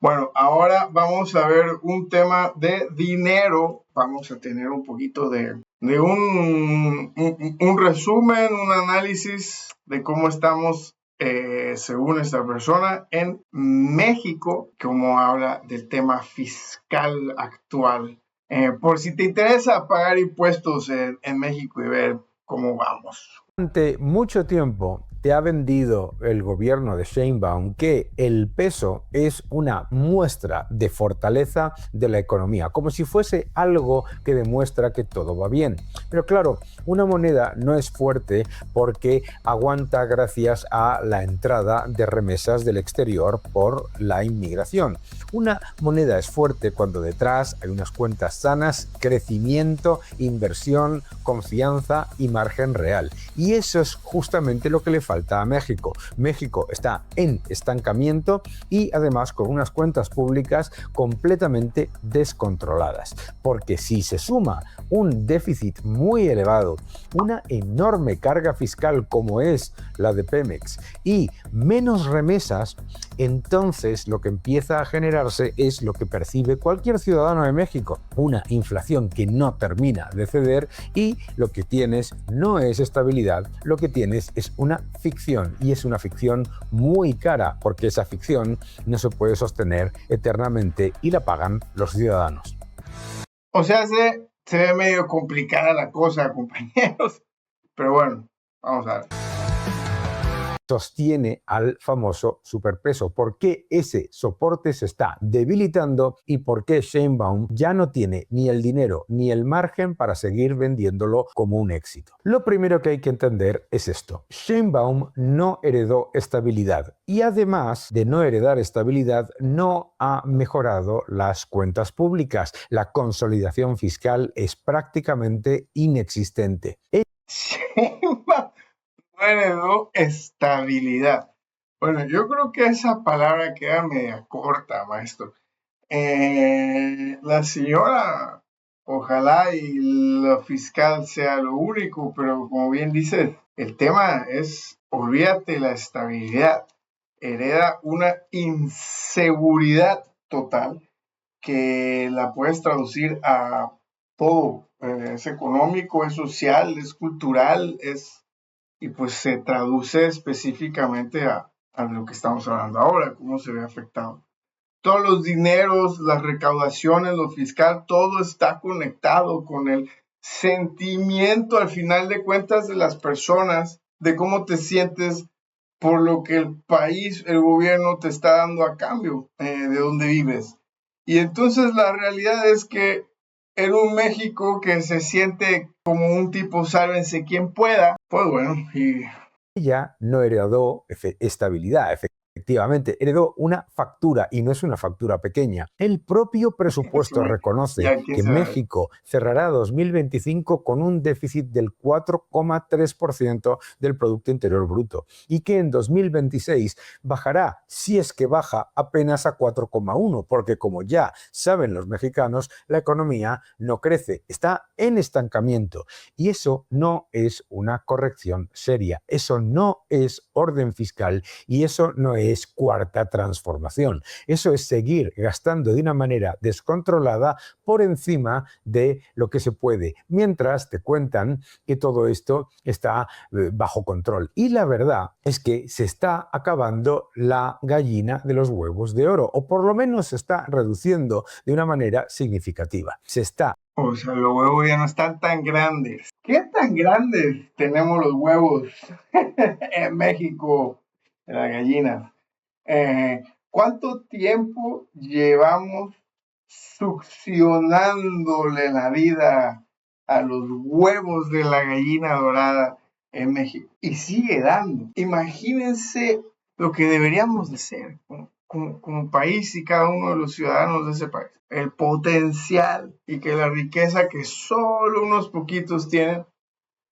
Bueno, ahora vamos a ver un tema de dinero. Vamos a tener un poquito de un resumen, un análisis de cómo estamos, según esta persona, en México, como habla del tema fiscal actual. Por si te interesa pagar impuestos en México y ver cómo vamos. Durante mucho tiempo te ha vendido el gobierno de Sheinbaum que el peso es una muestra de fortaleza de la economía, como si fuese algo que demuestra que todo va bien. Pero claro, una moneda no es fuerte porque aguanta gracias a la entrada de remesas del exterior por la inmigración. Una moneda es fuerte cuando detrás hay unas cuentas sanas, crecimiento, inversión, confianza y margen real. Y eso es justamente lo que le falta a México. México está en estancamiento y además con unas cuentas públicas completamente descontroladas. Porque si se suma un déficit muy elevado, una enorme carga fiscal como es la de Pemex y menos remesas, entonces lo que empieza a generarse es lo que percibe cualquier ciudadano de México, una inflación que no termina de ceder y lo que tienes no es estabilidad, lo que tienes es una ficción y es una ficción muy cara porque esa ficción no se puede sostener eternamente y la pagan los ciudadanos. O sea, se ve medio complicada la cosa, compañeros. Pero bueno, vamos a ver. Sostiene al famoso superpeso. ¿Por qué ese soporte se está debilitando y por qué Sheinbaum ya no tiene ni el dinero ni el margen para seguir vendiéndolo como un éxito? Lo primero que hay que entender es esto. Sheinbaum no heredó estabilidad y además de no heredar estabilidad no ha mejorado las cuentas públicas. La consolidación fiscal es prácticamente inexistente. Bueno, estabilidad. Bueno, yo creo que esa palabra queda media corta, maestro. La señora, ojalá y lo fiscal sea lo único, pero como bien dice, el tema es, olvídate la estabilidad, hereda una inseguridad total que la puedes traducir a todo. Es económico, es social, es cultural, y pues se traduce específicamente a lo que estamos hablando ahora, cómo se ve afectado. Todos los dineros, las recaudaciones, lo fiscal, todo está conectado con el sentimiento al final de cuentas de las personas, de cómo te sientes por lo que el país, el gobierno te está dando a cambio de donde vives. Y entonces la realidad es que en un México que se siente como un tipo sálvense quien pueda, pues bueno, y Ella no heredó estabilidad, efectivamente, heredó una factura y no es una factura pequeña. El propio presupuesto reconoce ya que que se va. México cerrará 2025 con un déficit del 4,3% del Producto Interior Bruto y que en 2026 bajará, si es que baja, apenas a 4,1%, porque como ya saben los mexicanos, la economía no crece, está en estancamiento y eso no es una corrección seria, eso no es orden fiscal y eso no es cuarta transformación. Eso es seguir gastando de una manera descontrolada por encima de lo que se puede, mientras te cuentan que todo esto está bajo control. Y la verdad es que se está acabando la gallina de los huevos de oro, o por lo menos se está reduciendo de una manera significativa. Se está O sea, los huevos ya no están tan grandes. ¿Qué tan grandes tenemos los huevos en México, en las gallinas? ¿Cuánto tiempo llevamos succionándole la vida a los huevos de la gallina dorada en México? Y sigue dando. Imagínense lo que deberíamos de ser como país y cada uno de los ciudadanos de ese país. El potencial y que la riqueza que solo unos poquitos tienen,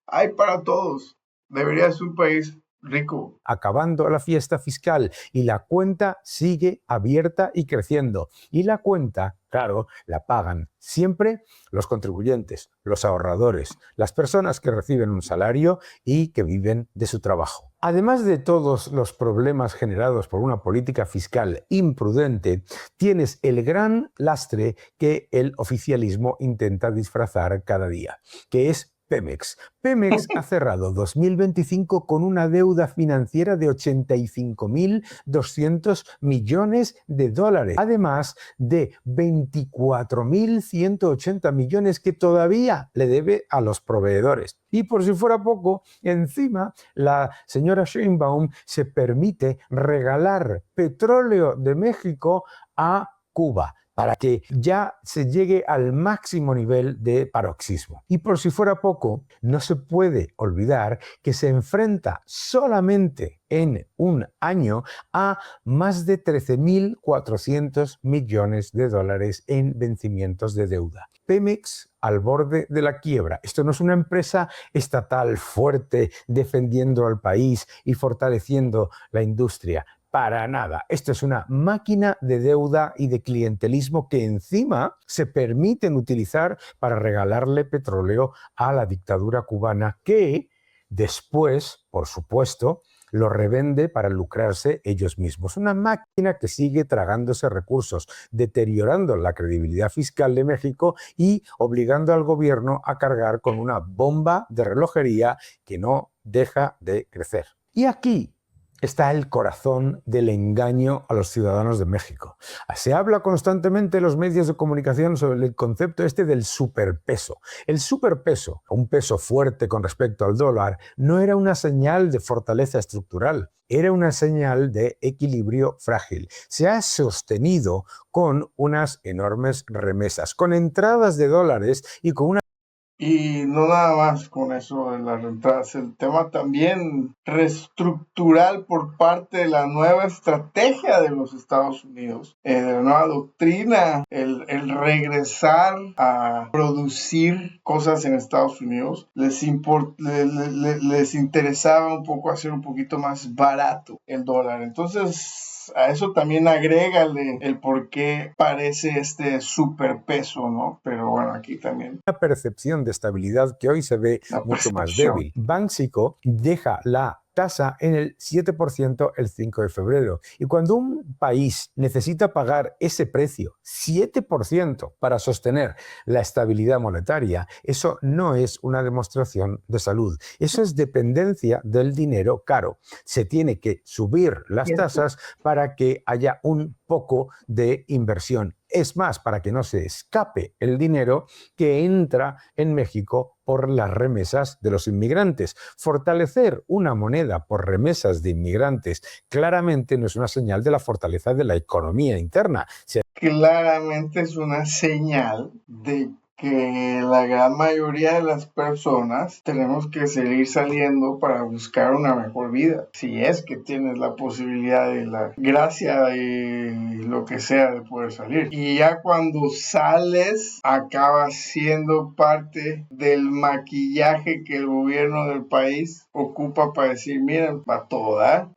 hay para todos. Debería ser un país rico. Acabando la fiesta fiscal y la cuenta sigue abierta y creciendo. Y la cuenta, claro, la pagan siempre los contribuyentes, los ahorradores, las personas que reciben un salario y que viven de su trabajo. Además de todos los problemas generados por una política fiscal imprudente, tienes el gran lastre que el oficialismo intenta disfrazar cada día, que es Pemex. Pemex ha cerrado 2025 con una deuda financiera de 85.200 millones de dólares, además de 24.180 millones que todavía le debe a los proveedores. Y por si fuera poco, encima la señora Sheinbaum se permite regalar petróleo de México a Cuba, para que ya se llegue al máximo nivel de paroxismo. Y por si fuera poco, no se puede olvidar que se enfrenta solamente en un año a más de 13.400 millones de dólares en vencimientos de deuda. Pemex al borde de la quiebra. Esto no es una empresa estatal fuerte defendiendo al país y fortaleciendo la industria. Para nada. Esto es una máquina de deuda y de clientelismo que encima se permiten utilizar para regalarle petróleo a la dictadura cubana, que después, por supuesto, lo revende para lucrarse ellos mismos. Una máquina que sigue tragándose recursos, deteriorando la credibilidad fiscal de México y obligando al gobierno a cargar con una bomba de relojería que no deja de crecer. Y aquí está el corazón del engaño a los ciudadanos de México. Se habla constantemente en los medios de comunicación sobre el concepto este del superpeso. El superpeso, un peso fuerte con respecto al dólar, no era una señal de fortaleza estructural, era una señal de equilibrio frágil. Se ha sostenido con unas enormes remesas, con entradas de dólares y con una... Y no nada más con eso de las entradas, el tema también reestructural por parte de la nueva estrategia de los Estados Unidos, de la nueva doctrina, el regresar a producir cosas en Estados Unidos, les interesaba un poco hacer un poquito más barato el dólar. Entonces, a eso también agrégale el por qué parece este superpeso, ¿no? Pero bueno, aquí también. Una percepción de estabilidad que hoy se ve mucho más débil. Banxico deja la tasa en el 7% el 5 de febrero. Y cuando un país necesita pagar ese precio, 7%, para sostener la estabilidad monetaria, eso no es una demostración de salud. Eso es dependencia del dinero caro. Se tiene que subir las tasas para que haya un poco de inversión. Es más, para que no se escape el dinero que entra en México por las remesas de los inmigrantes. Fortalecer una moneda por remesas de inmigrantes claramente no es una señal de la fortaleza de la economía interna. Claramente es una señal de que la gran mayoría de las personas tenemos que seguir saliendo para buscar una mejor vida. Si es que tienes la posibilidad de la gracia y lo que sea de poder salir. Y ya cuando sales, acabas siendo parte del maquillaje que el gobierno del país ocupa para decir, miren, va todo dar.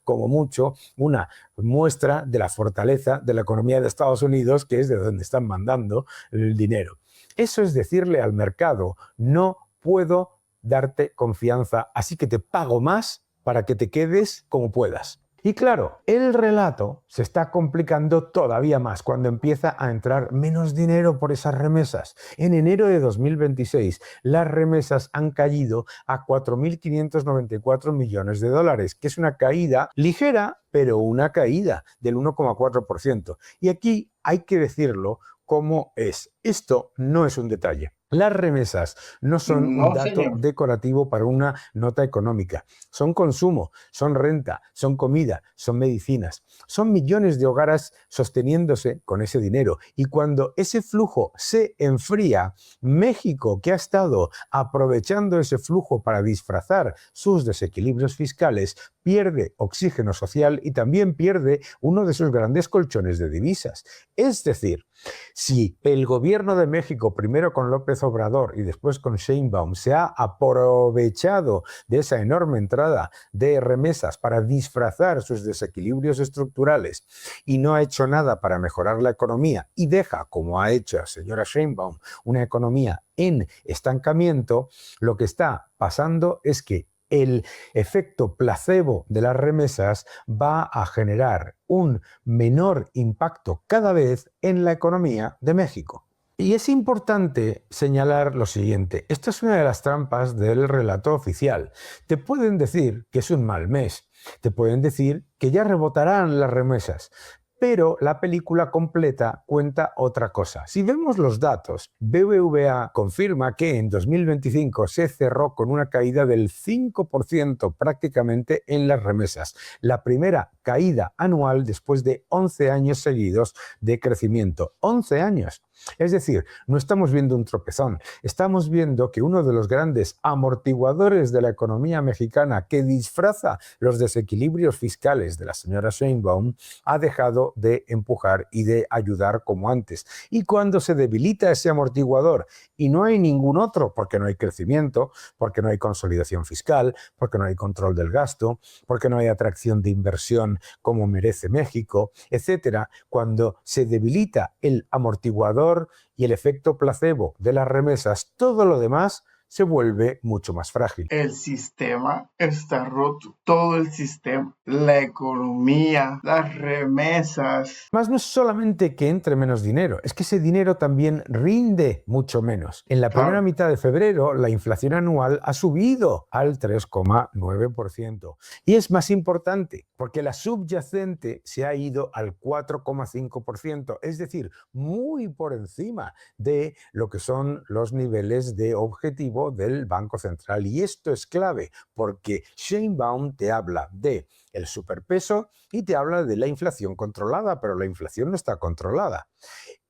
Como mucho, una muestra de la fortaleza de la economía de Estados Unidos, que es de donde están mandando el dinero. Eso es decirle al mercado, no puedo darte confianza, así que te pago más para que te quedes como puedas. Y claro, el relato se está complicando todavía más cuando empieza a entrar menos dinero por esas remesas. En enero de 2026, las remesas han caído a 4.594 millones de dólares, que es una caída ligera, pero una caída del 1,4%. Y aquí hay que decirlo como es. Esto no es un detalle. Las remesas no son un dato decorativo para una nota económica. Son consumo, son renta, son comida, son medicinas. Son millones de hogares sosteniéndose con ese dinero. Y cuando ese flujo se enfría, México, que ha estado aprovechando ese flujo para disfrazar sus desequilibrios fiscales, pierde oxígeno social y también pierde uno de sus grandes colchones de divisas. Es decir, Si el gobierno de México, primero con López Obrador y después con Sheinbaum, se ha aprovechado de esa enorme entrada de remesas para disfrazar sus desequilibrios estructurales y no ha hecho nada para mejorar la economía y deja, como ha hecho la señora Sheinbaum, una economía en estancamiento, lo que está pasando es que el efecto placebo de las remesas va a generar un menor impacto cada vez en la economía de México. Y es importante señalar lo siguiente, esta es una de las trampas del relato oficial. Te pueden decir que es un mal mes, te pueden decir que ya rebotarán las remesas, pero la película completa cuenta otra cosa. Si vemos los datos, BBVA confirma que en 2025 se cerró con una caída del 5% prácticamente en las remesas, la primera caída anual después de 11 años seguidos de crecimiento. 11 años. Es decir, no estamos viendo un tropezón, estamos viendo que uno de los grandes amortiguadores de la economía mexicana que disfraza los desequilibrios fiscales de la señora Sheinbaum ha dejado de empujar y de ayudar como antes. Y cuando se debilita ese amortiguador y no hay ningún otro, porque no hay crecimiento, porque no hay consolidación fiscal, porque no hay control del gasto, porque no hay atracción de inversión como merece México, etcétera, cuando se debilita el amortiguador y el efecto placebo de las remesas, todo lo demás se vuelve mucho más frágil. El sistema está roto, todo el sistema, la economía, las remesas. Más no es solamente que entre menos dinero, es que ese dinero también rinde mucho menos. En la primera mitad de febrero, la inflación anual ha subido al 3,9%. Y es más importante, porque la subyacente se ha ido al 4,5%, es decir, muy por encima de lo que son los niveles de objetivo del Banco Central. Y esto es clave, porque Sheinbaum te habla de el superpeso y te habla de la inflación controlada, pero la inflación no está controlada.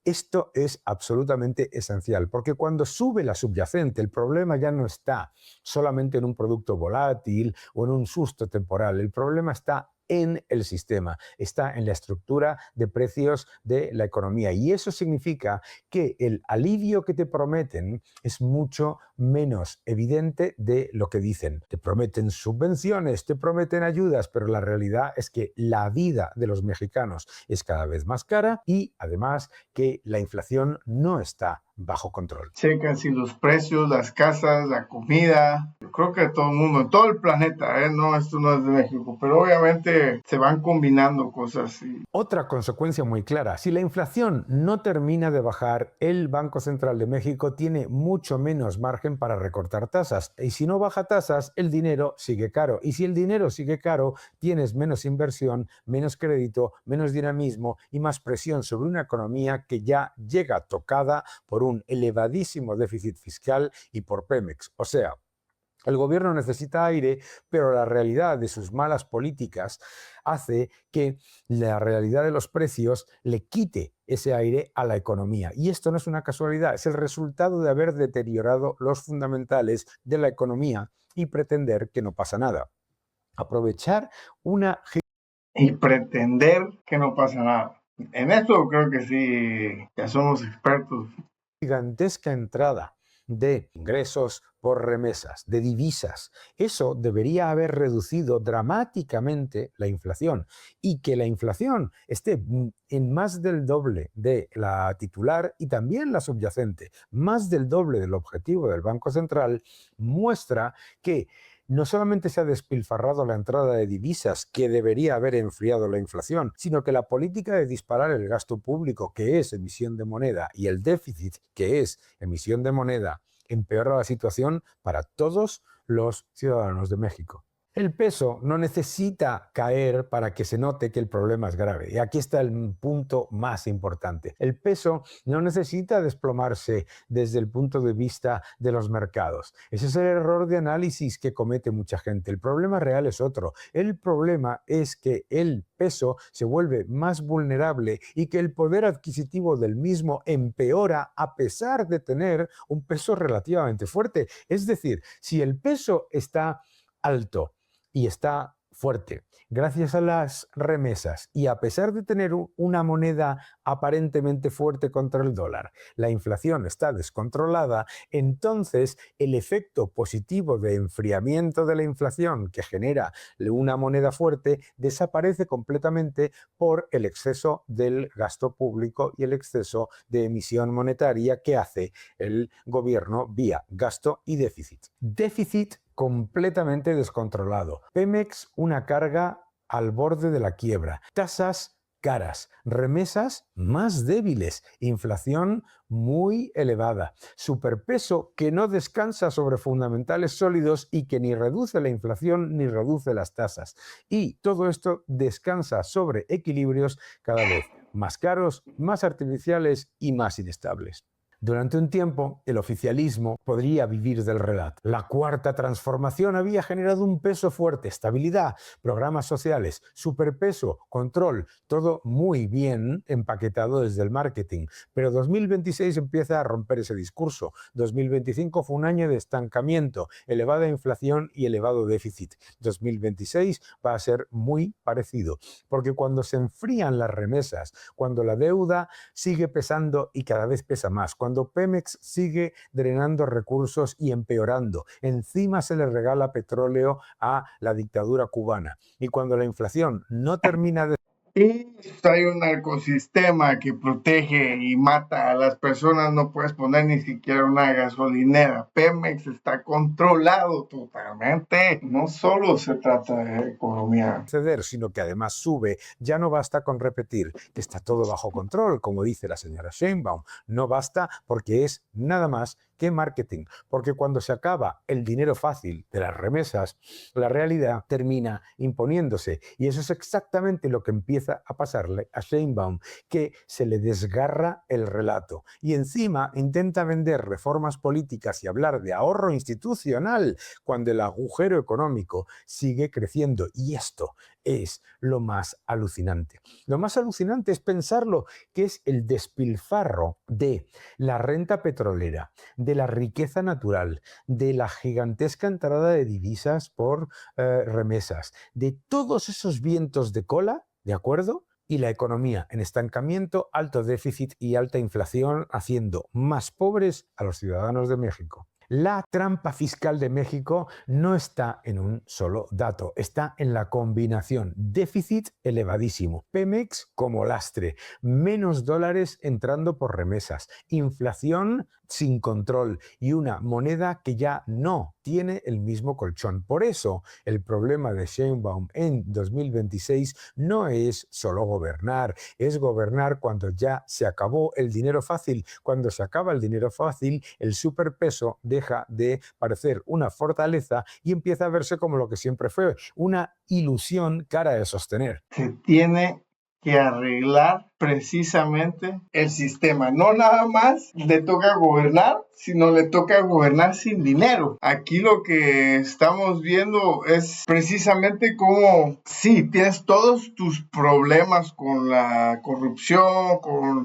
Esto es absolutamente esencial, porque cuando sube la subyacente, el problema ya no está solamente en un producto volátil o en un susto temporal, el problema está en el sistema, está en la estructura de precios de la economía. Y eso significa que el alivio que te prometen es mucho menos evidente de lo que dicen. Te prometen subvenciones, te prometen ayudas, pero la realidad es que la vida de los mexicanos es cada vez más cara y además que la inflación no está bajo control. Checan si los precios, las casas, la comida, yo creo que todo el mundo, en todo el planeta, no, esto no es de México, pero obviamente se van combinando cosas. Otra consecuencia muy clara, si la inflación no termina de bajar, el Banco Central de México tiene mucho menos margen para recortar tasas, y si no baja tasas, el dinero sigue caro, y si el dinero sigue caro, tienes menos inversión, menos crédito, menos dinamismo y más presión sobre una economía que ya llega tocada por un elevadísimo déficit fiscal y por Pemex. O sea, el gobierno necesita aire, pero la realidad de sus malas políticas hace que la realidad de los precios le quite ese aire a la economía. Y esto no es una casualidad, es el resultado de haber deteriorado los fundamentales de la economía y pretender que no pasa nada. Aprovechar una... Y pretender que no pasa nada. En esto creo que sí, ya somos expertos. Gigantesca entrada de ingresos por remesas, de divisas. Eso debería haber reducido dramáticamente la inflación y que la inflación esté en más del doble de la titular y también la subyacente, más del doble del objetivo del Banco Central, muestra que no solamente se ha despilfarrado la entrada de divisas, que debería haber enfriado la inflación, sino que la política de disparar el gasto público, que es emisión de moneda, y el déficit, que es emisión de moneda, empeora la situación para todos los ciudadanos de México. El peso no necesita caer para que se note que el problema es grave. Y aquí está el punto más importante. El peso no necesita desplomarse desde el punto de vista de los mercados. Ese es el error de análisis que comete mucha gente. El problema real es otro. El problema es que el peso se vuelve más vulnerable y que el poder adquisitivo del mismo empeora a pesar de tener un peso relativamente fuerte. Es decir, si el peso está alto y está fuerte, gracias a las remesas y a pesar de tener una moneda aparentemente fuerte contra el dólar, la inflación está descontrolada, entonces el efecto positivo de enfriamiento de la inflación que genera una moneda fuerte desaparece completamente por el exceso del gasto público y el exceso de emisión monetaria que hace el gobierno vía gasto y déficit. Déficit completamente descontrolado. Pemex, una carga al borde de la quiebra. Tasas caras, remesas más débiles, inflación muy elevada, superpeso que no descansa sobre fundamentales sólidos y que ni reduce la inflación ni reduce las tasas. Y todo esto descansa sobre equilibrios cada vez más caros, más artificiales y más inestables. Durante un tiempo, el oficialismo podría vivir del relato. La cuarta transformación había generado un peso fuerte, estabilidad, programas sociales, superpeso, control, todo muy bien empaquetado desde el marketing. Pero 2026 empieza a romper ese discurso. 2025 fue un año de estancamiento, elevada inflación y elevado déficit. 2026 va a ser muy parecido, porque cuando se enfrían las remesas, cuando la deuda sigue pesando y cada vez pesa más, cuando Pemex sigue drenando recursos y empeorando, encima se le regala petróleo a la dictadura cubana y cuando la inflación no termina de... Y hay un ecosistema que protege y mata a las personas, no puedes poner ni siquiera una gasolinera. Pemex está controlado totalmente. No solo se trata de economía, ceder, sino que además sube. Ya no basta con repetir que está todo bajo control, como dice la señora Sheinbaum. No basta porque es nada más que marketing. Porque cuando se acaba el dinero fácil de las remesas, la realidad termina imponiéndose. Y eso es exactamente lo que empieza a pasarle a Sheinbaum, que se le desgarra el relato. Y encima intenta vender reformas políticas y hablar de ahorro institucional cuando el agujero económico sigue creciendo. Y esto es lo más alucinante. Lo más alucinante es pensarlo, que es el despilfarro de la renta petrolera, de la riqueza natural, de la gigantesca entrada de divisas por remesas, de todos esos vientos de cola, ¿de acuerdo? Y la economía en estancamiento, alto déficit y alta inflación, haciendo más pobres a los ciudadanos de México. La trampa fiscal de México no está en un solo dato, está en la combinación déficit elevadísimo, Pemex como lastre, menos dólares entrando por remesas, inflación sin control y una moneda que ya no tiene el mismo colchón. Por eso el problema de Sheinbaum en 2026 no es solo gobernar, es gobernar cuando ya se acabó el dinero fácil. Cuando se acaba el dinero fácil, el superpeso deja de parecer una fortaleza y empieza a verse como lo que siempre fue, una ilusión cara de sostener. Se tiene que arreglar precisamente el sistema. No nada más le toca gobernar, sino le toca gobernar sin dinero. Aquí lo que estamos viendo es precisamente cómo, sí, tienes todos tus problemas con la corrupción,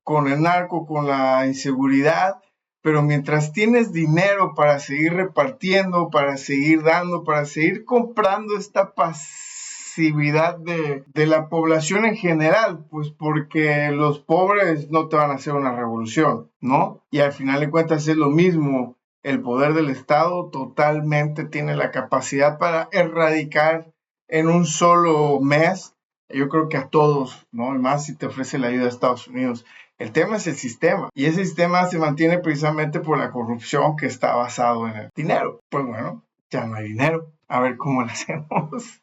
con el narco, con la inseguridad, pero mientras tienes dinero para seguir repartiendo, para seguir dando, para seguir comprando esta pasividad de la población en general, pues porque los pobres no te van a hacer una revolución, ¿no? Y al final de cuentas es lo mismo. El poder del Estado totalmente tiene la capacidad para erradicar en un solo mes, yo creo que a todos, ¿no? Y más si te ofrece la ayuda de Estados Unidos. El tema es el sistema, y ese sistema se mantiene precisamente por la corrupción que está basado en el dinero. Pues bueno, ya no hay dinero, a ver cómo lo hacemos.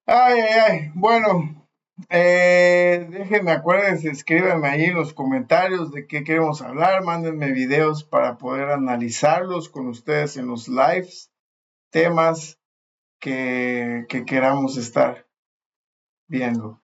Ay, ay, ay, bueno, déjenme, acuérdense, escríbanme ahí en los comentarios de qué queremos hablar, mándenme videos para poder analizarlos con ustedes en los lives, temas que queramos estar viendo.